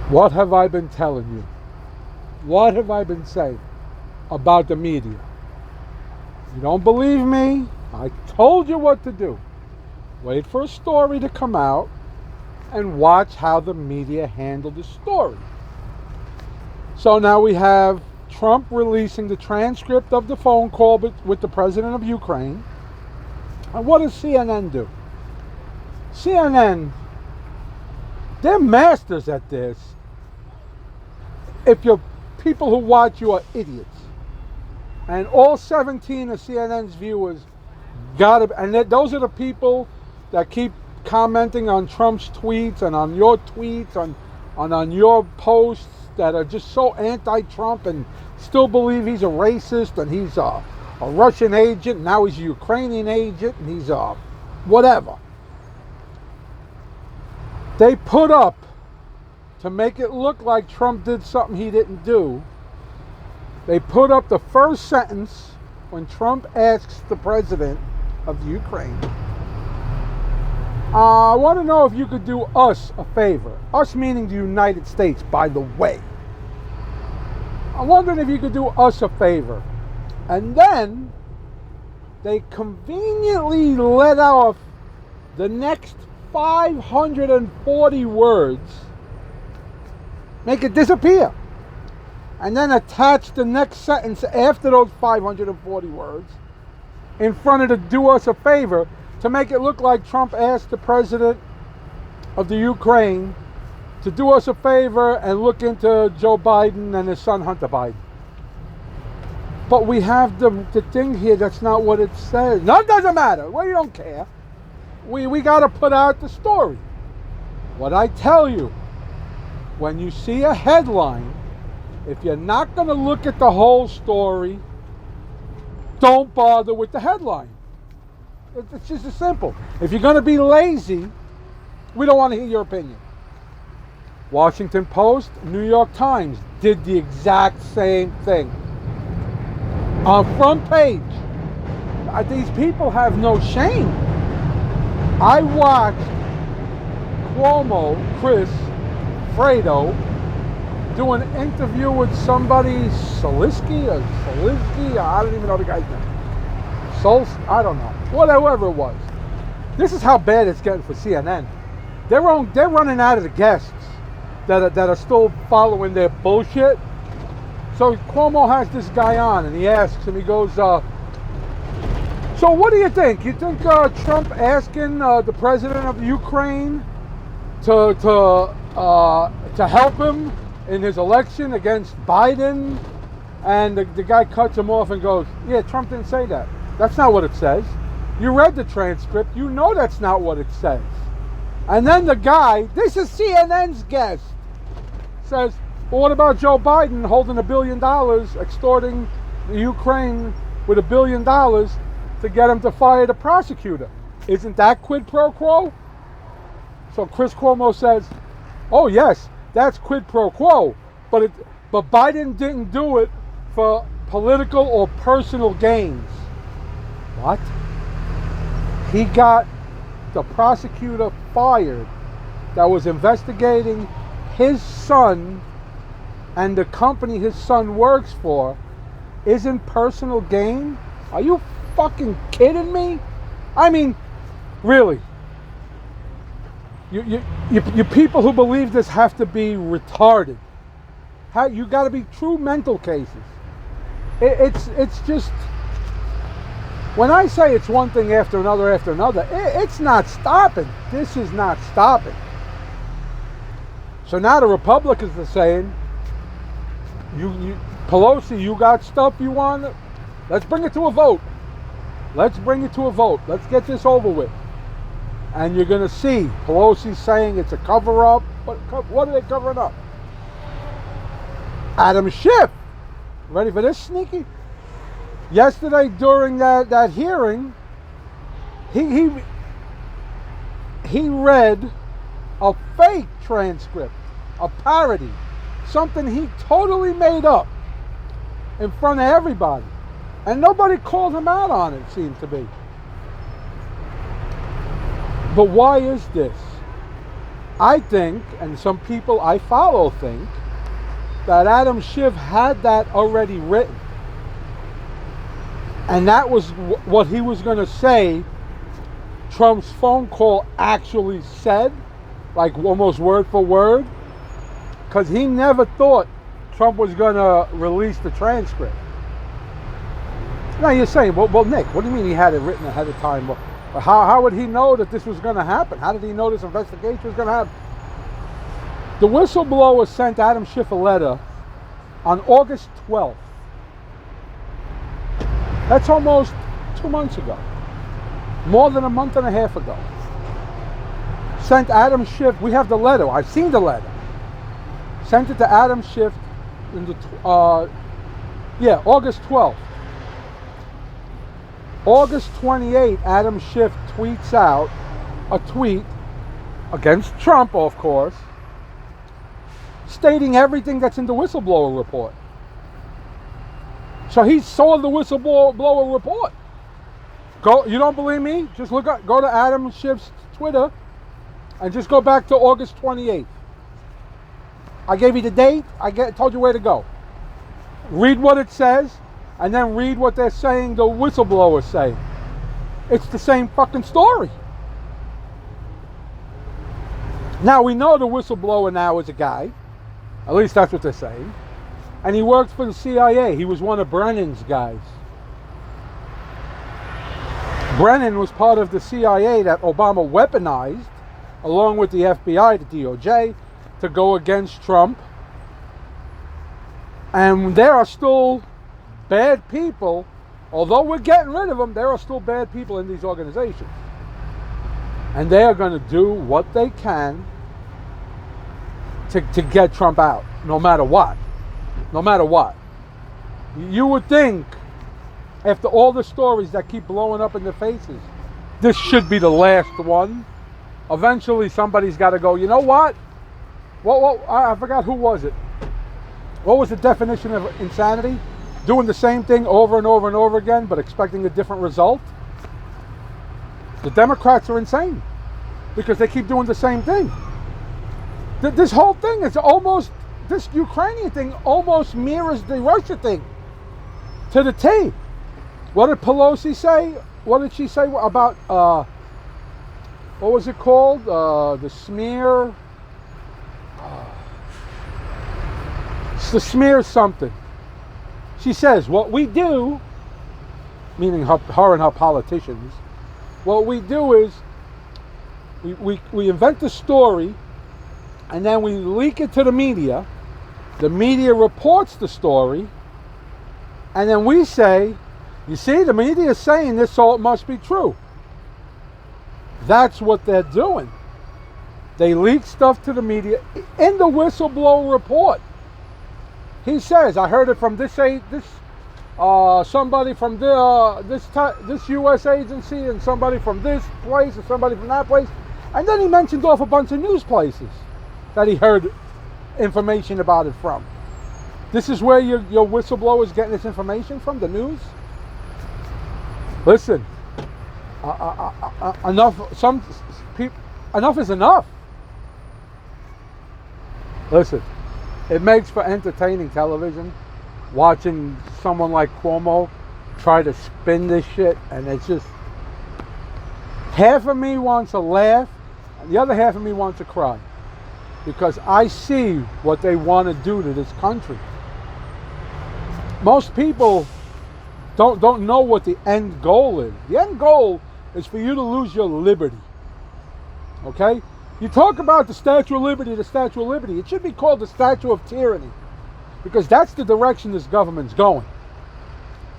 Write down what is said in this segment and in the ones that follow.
What have I been telling you? What have I been saying about the media? You don't believe me? I told you what to do. Wait for a story to come out and watch how the media handled the story. So now we have Trump releasing the transcript of the phone call with the president of Ukraine. And what does CNN do? CNN, they're masters at this. If you're people who watch you are idiots. And all 17 of CNN's viewers those are the people that keep commenting on Trump's tweets and on your tweets, on your posts that are just so anti-Trump and still believe he's a racist and he's a Russian agent, now he's a Ukrainian agent, and he's a whatever. They put up, to make it look like Trump did something he didn't do, they put up the first sentence when Trump asks the president of Ukraine, I want to know if you could do us a favor. Us meaning the United States, by the way. I'm wondering if you could do us a favor. And then they conveniently let off the next 540 words, make it disappear, and then attach the next sentence after those 540 words in front of the do us a favor to make it look like Trump asked the president of the Ukraine to do us a favor and look into Joe Biden and his son Hunter Biden. But we have the thing here that's not what it says. No, it doesn't matter. We don't care. We got to put out the story. What I tell you, when you see a headline, if you're not going to look at the whole story, don't bother with the headline. It's just as simple. If you're going to be lazy, we don't want to hear your opinion. Washington Post, New York Times did the exact same thing. On front page. These people have no shame. I watched Chris Fredo do an interview with somebody, Salisky, I don't even know the guy's name. I don't know. Whatever it was. This is how bad it's getting for CNN. They're running out of the guests that are still following their bullshit. So Cuomo has this guy on, and he asks him, he goes, so what do you think? You think Trump asking the president of Ukraine to help him in his election against Biden? And the guy cuts him off and goes, yeah, Trump didn't say that. That's not what it says. You read the transcript. You know that's not what it says. And then the guy, this is CNN's guest, says, well, what about Joe Biden holding $1 billion, extorting the Ukraine with $1 billion to get him to fire the prosecutor? Isn't that quid pro quo? So Chris Cuomo says, oh yes, that's quid pro quo, but Biden didn't do it for political or personal gains. What? He got the prosecutor fired that was investigating his son and the company his son works for isn't personal gain? Are you fucking kidding me? I mean, really. You people who believe this have to be retarded. You got to be true mental cases. It's just, when I say it's one thing after another, it's not stopping. This is not stopping. So now the Republicans are saying, Pelosi, you got stuff you want? Let's bring it to a vote. Let's get this over with. And you're going to see Pelosi saying it's a cover-up. What are they covering up? Adam Schiff. Ready for this, sneaky? Yesterday during that hearing, he read a fake transcript, a parody, something he totally made up in front of everybody. And nobody called him out on it, seemed to be. But why is this? I think, and some people I follow think, that Adam Schiff had that already written. And that was what he was going to say Trump's phone call actually said, like almost word for word, because he never thought Trump was going to release the transcript. Now you're saying, well, Nick, what do you mean he had it written ahead of time? Well, how would he know that this was going to happen? How did he know this investigation was going to happen? The whistleblower sent Adam Schiff a letter on August 12th. That's almost 2 months ago. More than a month and a half ago. Sent Adam Schiff, we have the letter, I've seen the letter. Sent it to Adam Schiff in the, August 12th. August 28th, Adam Schiff tweets out a tweet against Trump, of course, stating everything that's in the whistleblower report. So he saw the whistleblower report. You don't believe me? Just go to Adam Schiff's Twitter and just go back to August 28th. I gave you the date. Told you where to go. Read what it says, and then read what they're saying the whistleblowers say. It's the same fucking story. Now we know the whistleblower now is a guy. At least that's what they're saying. And he worked for the CIA. He was one of Brennan's guys. Brennan was part of the CIA that Obama weaponized, along with the FBI, the DOJ, to go against Trump. And there are still bad people, although we're getting rid of them, there are still bad people in these organizations. And they are going to do what they can to get Trump out, no matter what. No matter what. You would think, after all the stories that keep blowing up in their faces, this should be the last one. Eventually somebody's got to go, you know what? Well, I forgot who was it. What was the definition of insanity? Doing the same thing over and over and over again, but expecting a different result? The Democrats are insane because they keep doing the same thing. This whole thing is almost, this Ukrainian thing almost mirrors the Russia thing to the T. What did Pelosi say? What did she say about, what was it called? The smear? The smear something. She says, what we do, meaning her and her politicians, what we do is we invent the story and then we leak it to the media. The media reports the story and then we say, you see, the media is saying this, so it must be true. That's what they're doing. They leak stuff to the media in the whistleblower report. He says, I heard it from somebody from this U.S. agency and somebody from this place and somebody from that place. And then he mentioned off a bunch of news places that he heard information about it from. This is where your whistleblower is getting this information from, the news? Listen, enough is enough. Listen. It makes for entertaining television, watching someone like Cuomo try to spin this shit, and it's just, half of me wants to laugh, and the other half of me wants to cry, because I see what they want to do to this country. Most people don't know what the end goal is. The end goal is for you to lose your liberty. Okay? You talk about the Statue of Liberty, it should be called the Statue of Tyranny, because that's the direction this government's going.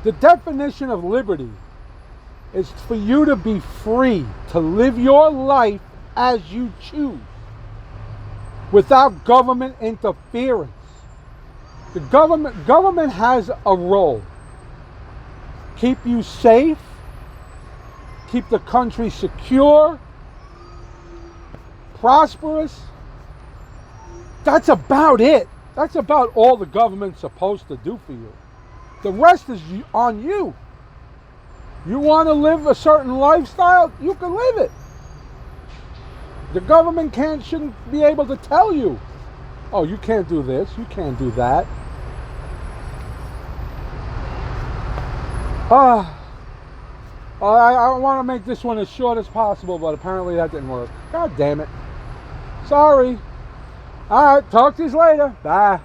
The definition of liberty is for you to be free, to live your life as you choose, without government interference. The government has a role. Keep you safe, keep the country secure, prosperous. That's about it. That's about all the government's supposed to do for you. The rest is on you. You want to live a certain lifestyle, you can live it. The government shouldn't be able to tell you, oh, you can't do this, you can't do that. I want to make this one as short as possible, but apparently that didn't work. God damn it. Sorry. Alright, talk to you later. Bye.